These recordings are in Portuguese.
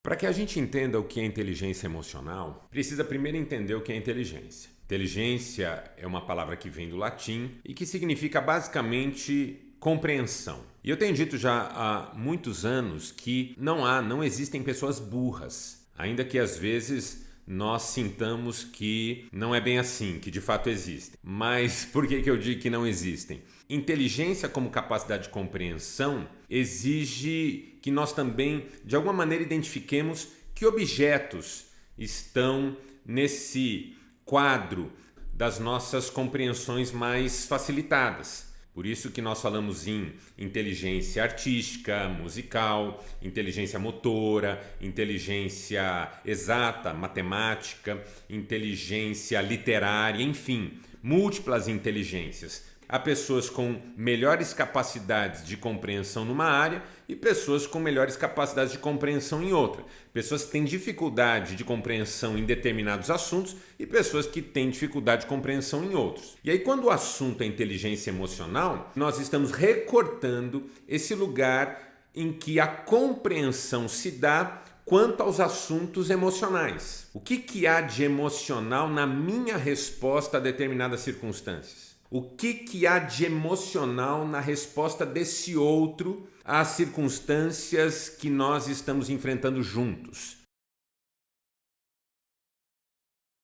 Para que a gente entenda o que é inteligência emocional, precisa primeiro entender o que é inteligência. Inteligência é uma palavra que vem do latim e que significa basicamente compreensão. E eu tenho dito já há muitos anos que não existem pessoas burras, ainda que às vezes nós sintamos que não é bem assim, que de fato existem. Mas por que eu digo que não existem? Inteligência como capacidade de compreensão exige que nós também, de alguma maneira, identifiquemos que objetos estão nesse quadro das nossas compreensões mais facilitadas. Por isso que nós falamos em inteligência artística, musical, inteligência motora, inteligência exata, matemática, inteligência literária, enfim, múltiplas inteligências. Há pessoas com melhores capacidades de compreensão numa área e pessoas com melhores capacidades de compreensão em outra. Pessoas que têm dificuldade de compreensão em determinados assuntos e pessoas que têm dificuldade de compreensão em outros. E aí, quando o assunto é inteligência emocional, nós estamos recortando esse lugar em que a compreensão se dá quanto aos assuntos emocionais. O que há de emocional na minha resposta a determinadas circunstâncias? O que há de emocional na resposta desse outro às circunstâncias que nós estamos enfrentando juntos?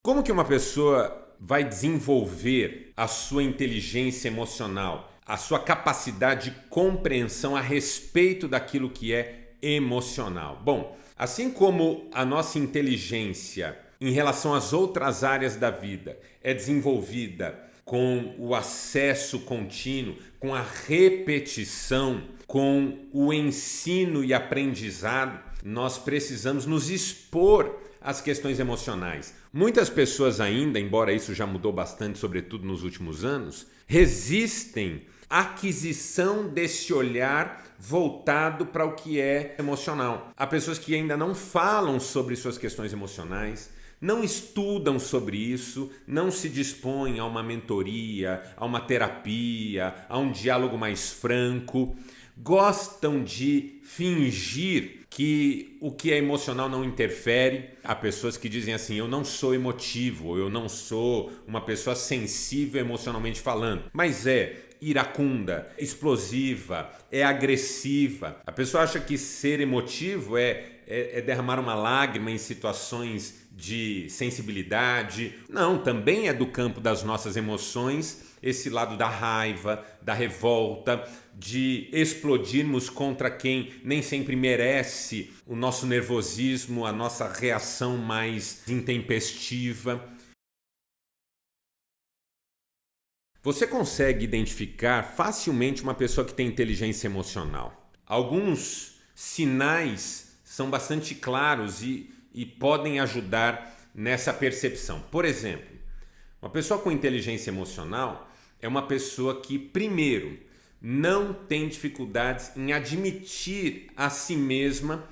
Como que uma pessoa vai desenvolver a sua inteligência emocional, a sua capacidade de compreensão a respeito daquilo que é emocional? Bom, assim como a nossa inteligência em relação às outras áreas da vida é desenvolvida com o acesso contínuo, com a repetição, com o ensino e aprendizado, nós precisamos nos expor às questões emocionais. Muitas pessoas ainda, embora isso já mudou bastante, sobretudo nos últimos anos, resistem à aquisição desse olhar voltado para o que é emocional. Há pessoas que ainda não falam sobre suas questões emocionais, não estudam sobre isso, não se dispõem a uma mentoria, a uma terapia, a um diálogo mais franco, gostam de fingir que o que é emocional não interfere. Há pessoas que dizem assim: eu não sou emotivo, ou eu não sou uma pessoa sensível emocionalmente falando, mas é iracunda, explosiva, é agressiva. A pessoa acha que ser emotivo é derramar uma lágrima em situações de sensibilidade. Não, também é do campo das nossas emoções, esse lado da raiva, da revolta, de explodirmos contra quem nem sempre merece o nosso nervosismo, a nossa reação mais intempestiva. Você consegue identificar facilmente uma pessoa que tem inteligência emocional. Alguns sinais são bastante claros e podem ajudar nessa percepção. Por exemplo, uma pessoa com inteligência emocional é uma pessoa que, primeiro, não tem dificuldades em admitir a si mesma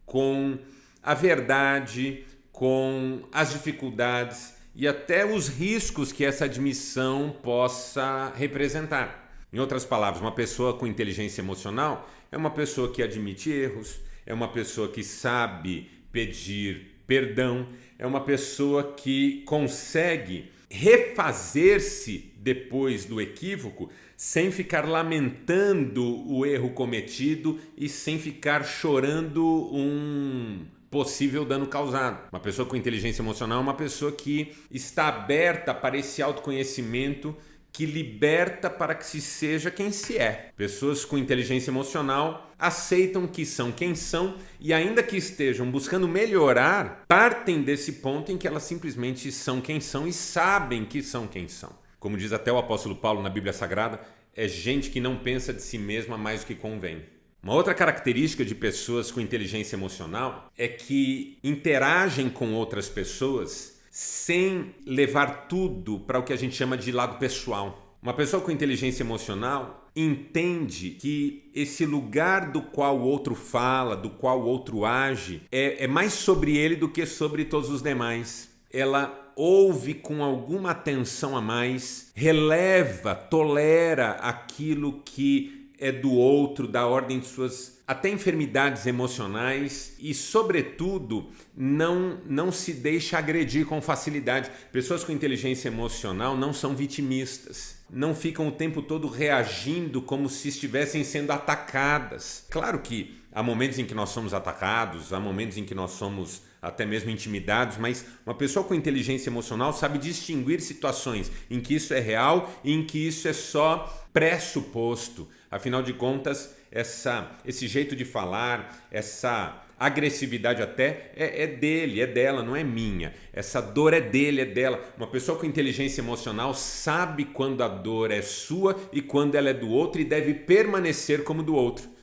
com a verdade, com as dificuldades e até os riscos que essa admissão possa representar. Em outras palavras, uma pessoa com inteligência emocional é uma pessoa que admite erros, é uma pessoa que sabe pedir perdão, é uma pessoa que consegue refazer-se depois do equívoco sem ficar lamentando o erro cometido e sem ficar chorando um possível dano causado. Uma pessoa com inteligência emocional é uma pessoa que está aberta para esse autoconhecimento que liberta para que se seja quem se é. Pessoas com inteligência emocional aceitam que são quem são e, ainda que estejam buscando melhorar, partem desse ponto em que elas simplesmente são quem são e sabem que são quem são. Como diz até o apóstolo Paulo na Bíblia Sagrada, é gente que não pensa de si mesma mais do que convém. Uma outra característica de pessoas com inteligência emocional é que interagem com outras pessoas sem levar tudo para o que a gente chama de lado pessoal. Uma pessoa com inteligência emocional entende que esse lugar do qual o outro fala, do qual o outro age, é mais sobre ele do que sobre todos os demais. Ela ouve com alguma atenção a mais, releva, tolera aquilo que é do outro, da ordem de suas até enfermidades emocionais e, sobretudo, não se deixa agredir com facilidade. Pessoas com inteligência emocional não são vitimistas, não ficam o tempo todo reagindo como se estivessem sendo atacadas. Claro que há momentos em que nós somos atacados, há momentos em que nós somos até mesmo intimidados, mas uma pessoa com inteligência emocional sabe distinguir situações em que isso é real e em que isso é só pressuposto. Afinal de contas, esse jeito de falar, essa agressividade até é dele, é dela, não é minha. Essa dor é dele, é dela. Uma pessoa com inteligência emocional sabe quando a dor é sua e quando ela é do outro e deve permanecer como do outro.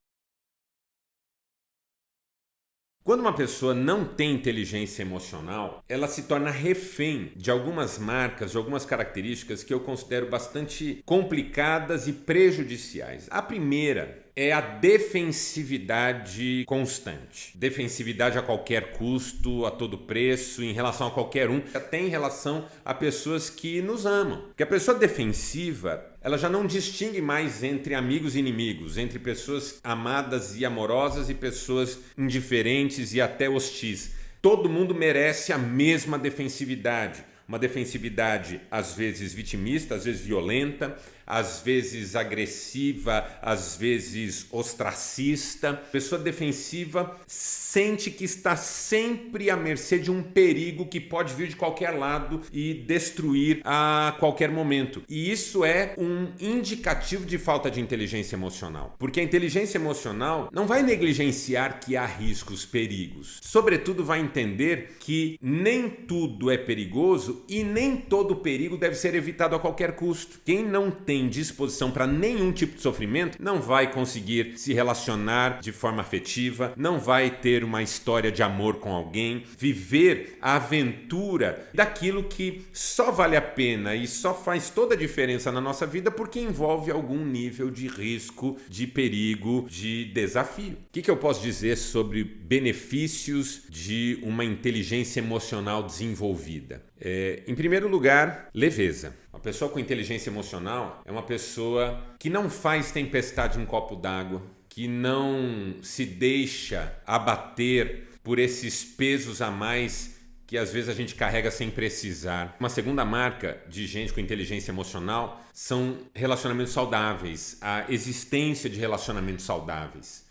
Quando uma pessoa não tem inteligência emocional, ela se torna refém de algumas marcas, de algumas características que eu considero bastante complicadas e prejudiciais. A primeira é a defensividade constante. Defensividade a qualquer custo, a todo preço, em relação a qualquer um, até em relação a pessoas que nos amam. Porque a pessoa defensiva, ela já não distingue mais entre amigos e inimigos, entre pessoas amadas e amorosas e pessoas indiferentes e até hostis. Todo mundo merece a mesma defensividade. Uma defensividade às vezes vitimista, às vezes violenta, às vezes agressiva, às vezes ostracista. Pessoa defensiva sente que está sempre à mercê de um perigo que pode vir de qualquer lado e destruir a qualquer momento. E isso é um indicativo de falta de inteligência emocional. Porque a inteligência emocional não vai negligenciar que há riscos, perigos. Sobretudo vai entender que nem tudo é perigoso e nem todo perigo deve ser evitado a qualquer custo. Quem não tem disposição para nenhum tipo de sofrimento não vai conseguir se relacionar de forma afetiva, não vai ter uma história de amor com alguém, viver a aventura daquilo que só vale a pena e só faz toda a diferença na nossa vida porque envolve algum nível de risco, de perigo, de desafio. O que eu posso dizer sobre benefícios de uma inteligência emocional desenvolvida? Em primeiro lugar, leveza. Uma pessoa com inteligência emocional é uma pessoa que não faz tempestade em copo d'água, que não se deixa abater por esses pesos a mais que às vezes a gente carrega sem precisar. Uma segunda marca de gente com inteligência emocional são relacionamentos saudáveis, a existência de relacionamentos saudáveis.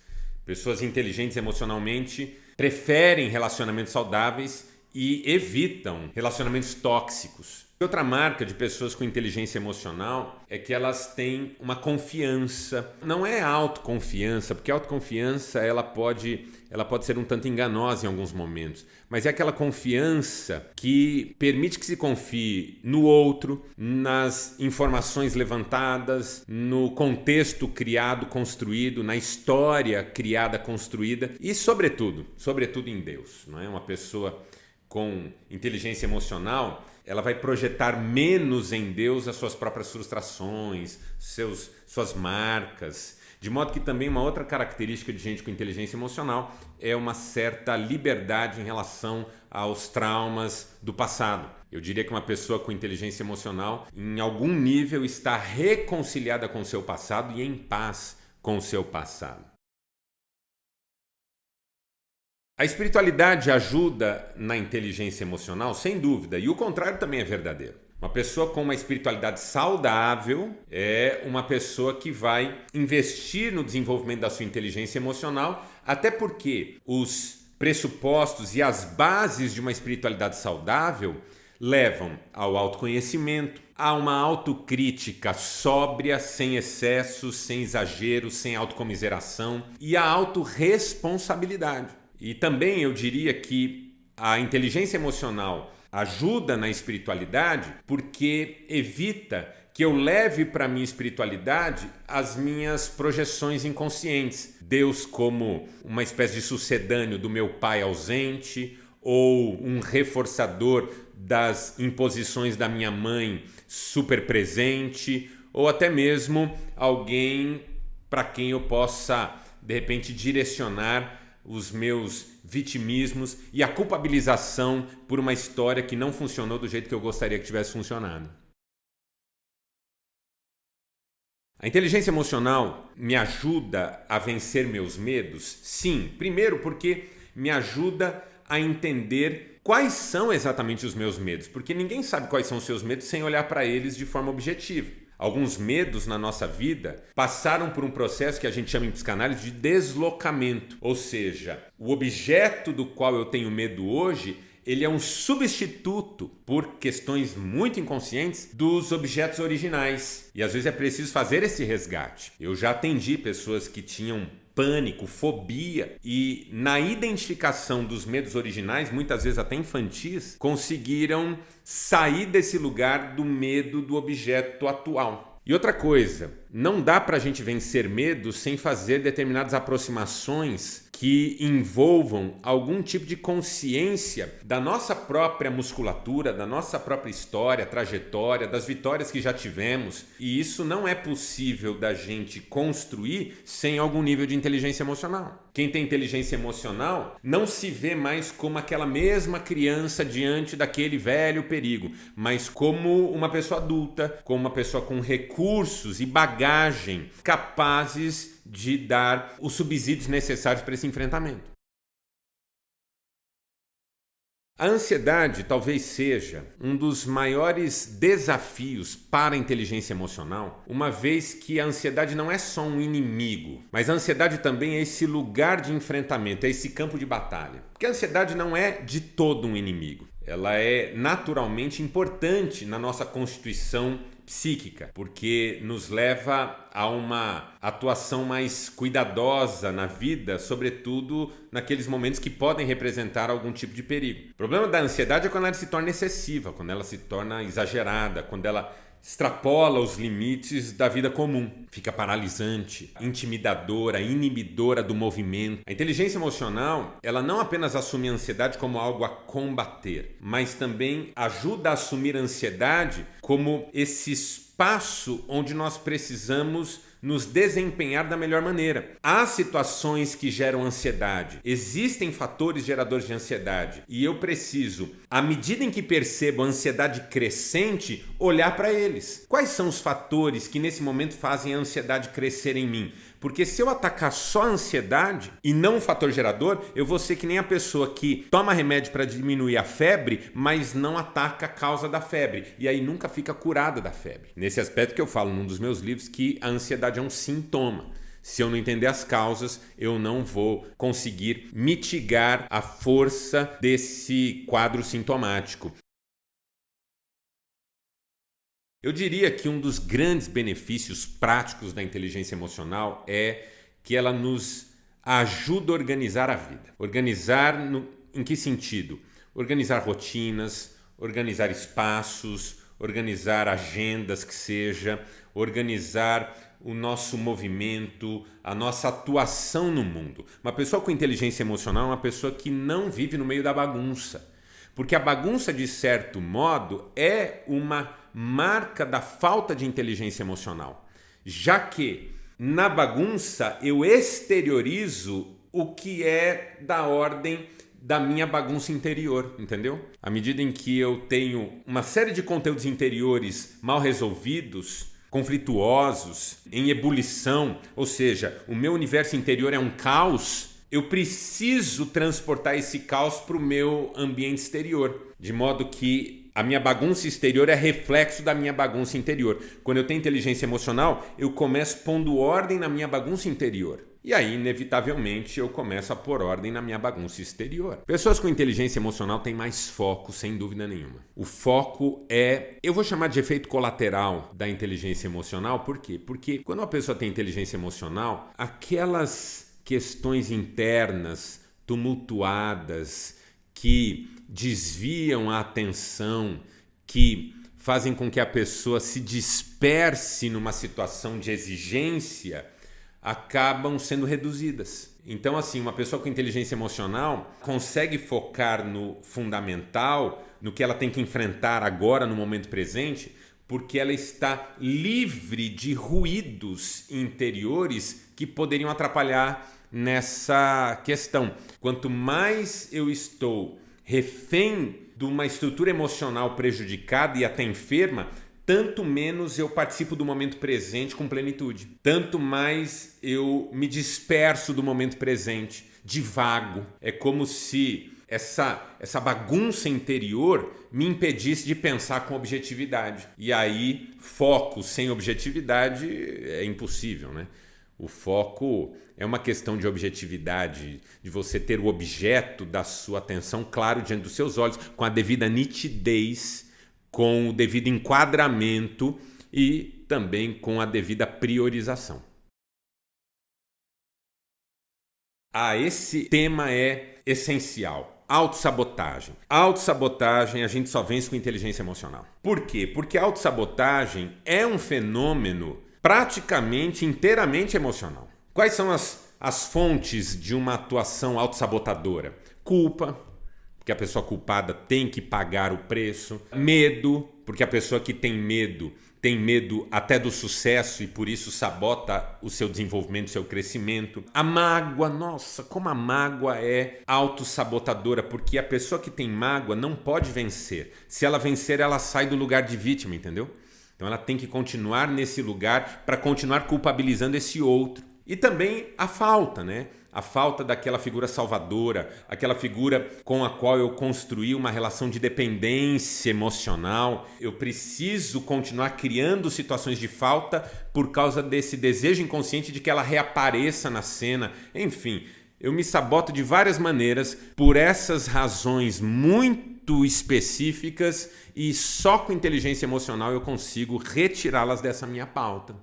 Pessoas inteligentes emocionalmente preferem relacionamentos saudáveis e evitam relacionamentos tóxicos. Outra marca de pessoas com inteligência emocional é que elas têm uma confiança. Não é autoconfiança, porque a autoconfiança ela pode ser um tanto enganosa em alguns momentos, mas é aquela confiança que permite que se confie no outro, nas informações levantadas, no contexto criado, construído, na história criada, construída e sobretudo em Deus. Não é? Uma pessoa com inteligência emocional, ela vai projetar menos em Deus as suas próprias frustrações, suas marcas. De modo que também uma outra característica de gente com inteligência emocional é uma certa liberdade em relação aos traumas do passado. Eu diria que uma pessoa com inteligência emocional, em algum nível, está reconciliada com o seu passado e em paz com o seu passado. A espiritualidade ajuda na inteligência emocional, sem dúvida, e o contrário também é verdadeiro. Uma pessoa com uma espiritualidade saudável é uma pessoa que vai investir no desenvolvimento da sua inteligência emocional, até porque os pressupostos e as bases de uma espiritualidade saudável levam ao autoconhecimento, a uma autocrítica sóbria, sem excessos, sem exageros, sem autocomiseração e a autorresponsabilidade. E também eu diria que a inteligência emocional ajuda na espiritualidade porque evita que eu leve para a minha espiritualidade as minhas projeções inconscientes. Deus como uma espécie de sucedâneo do meu pai ausente ou um reforçador das imposições da minha mãe super presente ou até mesmo alguém para quem eu possa, de repente, direcionar os meus vitimismos e a culpabilização por uma história que não funcionou do jeito que eu gostaria que tivesse funcionado. A inteligência emocional me ajuda a vencer meus medos? Sim. Primeiro porque me ajuda a entender quais são exatamente os meus medos, porque ninguém sabe quais são os seus medos sem olhar para eles de forma objetiva. Alguns medos na nossa vida passaram por um processo que a gente chama em psicanálise de deslocamento, ou seja, o objeto do qual eu tenho medo hoje, ele é um substituto, por questões muito inconscientes, dos objetos originais. E às vezes é preciso fazer esse resgate. Eu já atendi pessoas que tinham pânico, fobia, e na identificação dos medos originais, muitas vezes até infantis, conseguiram sair desse lugar do medo do objeto atual. E outra coisa, não dá para a gente vencer medo sem fazer determinadas aproximações que envolvam algum tipo de consciência da nossa própria musculatura, da nossa própria história, trajetória, das vitórias que já tivemos. E isso não é possível da gente construir sem algum nível de inteligência emocional. Quem tem inteligência emocional não se vê mais como aquela mesma criança diante daquele velho perigo, mas como uma pessoa adulta, como uma pessoa com recursos e bagagem capazes de dar os subsídios necessários para esse enfrentamento. A ansiedade talvez seja um dos maiores desafios para a inteligência emocional, uma vez que a ansiedade não é só um inimigo, mas a ansiedade também é esse lugar de enfrentamento, é esse campo de batalha. Porque a ansiedade não é de todo um inimigo, ela é naturalmente importante na nossa constituição psíquica, porque nos leva a uma atuação mais cuidadosa na vida, sobretudo naqueles momentos que podem representar algum tipo de perigo. O problema da ansiedade é quando ela se torna excessiva, quando ela se torna exagerada, quando ela extrapola os limites da vida comum, fica paralisante, intimidadora, inibidora do movimento. A inteligência emocional, ela não apenas assume a ansiedade como algo a combater, mas também ajuda a assumir a ansiedade como esse espaço onde nós precisamos nos desempenhar da melhor maneira. Há situações que geram ansiedade, existem fatores geradores de ansiedade e eu preciso, à medida em que percebo a ansiedade crescente, olhar para eles. Quais são os fatores que nesse momento fazem a ansiedade crescer em mim? Porque se eu atacar só a ansiedade e não o fator gerador, eu vou ser que nem a pessoa que toma remédio para diminuir a febre, mas não ataca a causa da febre. E aí nunca fica curada da febre. Nesse aspecto que eu falo num dos meus livros que a ansiedade é um sintoma. Se eu não entender as causas, eu não vou conseguir mitigar a força desse quadro sintomático. Eu diria que um dos grandes benefícios práticos da inteligência emocional é que ela nos ajuda a organizar a vida. Organizar em que sentido? Organizar rotinas, organizar espaços, organizar agendas que seja, organizar o nosso movimento, a nossa atuação no mundo. Uma pessoa com inteligência emocional é uma pessoa que não vive no meio da bagunça. Porque a bagunça, de certo modo, é uma marca da falta de inteligência emocional. Já que na bagunça eu exteriorizo o que é da ordem da minha bagunça interior, entendeu? À medida em que eu tenho uma série de conteúdos interiores mal resolvidos, conflituosos, em ebulição, ou seja, o meu universo interior é um caos, eu preciso transportar esse caos para o meu ambiente exterior, de modo que a minha bagunça exterior é reflexo da minha bagunça interior. Quando eu tenho inteligência emocional, eu começo pondo ordem na minha bagunça interior. E aí, inevitavelmente, eu começo a pôr ordem na minha bagunça exterior. Pessoas com inteligência emocional têm mais foco, sem dúvida nenhuma. O foco é, eu vou chamar de efeito colateral da inteligência emocional. Por quê? Porque quando uma pessoa tem inteligência emocional, aquelas questões internas, tumultuadas, que desviam a atenção, que fazem com que a pessoa se disperse numa situação de exigência, acabam sendo reduzidas. Então, assim, uma pessoa com inteligência emocional consegue focar no fundamental, no que ela tem que enfrentar agora, no momento presente, porque ela está livre de ruídos interiores que poderiam atrapalhar nessa questão. Quanto mais eu estou refém de uma estrutura emocional prejudicada e até enferma, tanto menos eu participo do momento presente com plenitude. Tanto mais eu me disperso do momento presente, divago. É como se essa bagunça interior me impedisse de pensar com objetividade. E aí, foco sem objetividade é impossível, né? O foco é uma questão de objetividade, de você ter o objeto da sua atenção claro diante dos seus olhos, com a devida nitidez, com o devido enquadramento e também com a devida priorização. Esse tema é essencial. Autossabotagem. Autossabotagem a gente só vence com inteligência emocional. Por quê? Porque a autossabotagem é um fenômeno praticamente inteiramente emocional. Quais são as fontes de uma atuação autossabotadora? Culpa, porque a pessoa culpada tem que pagar o preço. Medo, porque a pessoa que tem medo até do sucesso e por isso sabota o seu desenvolvimento, o seu crescimento. A mágoa, nossa, como a mágoa é autossabotadora, porque a pessoa que tem mágoa não pode vencer. Se ela vencer, ela sai do lugar de vítima, entendeu? Então ela tem que continuar nesse lugar para continuar culpabilizando esse outro. E também a falta, né? A falta daquela figura salvadora, aquela figura com a qual eu construí uma relação de dependência emocional. Eu preciso continuar criando situações de falta por causa desse desejo inconsciente de que ela reapareça na cena. Enfim, eu me saboto de várias maneiras por essas razões muito específicas e só com inteligência emocional eu consigo retirá-las dessa minha pauta.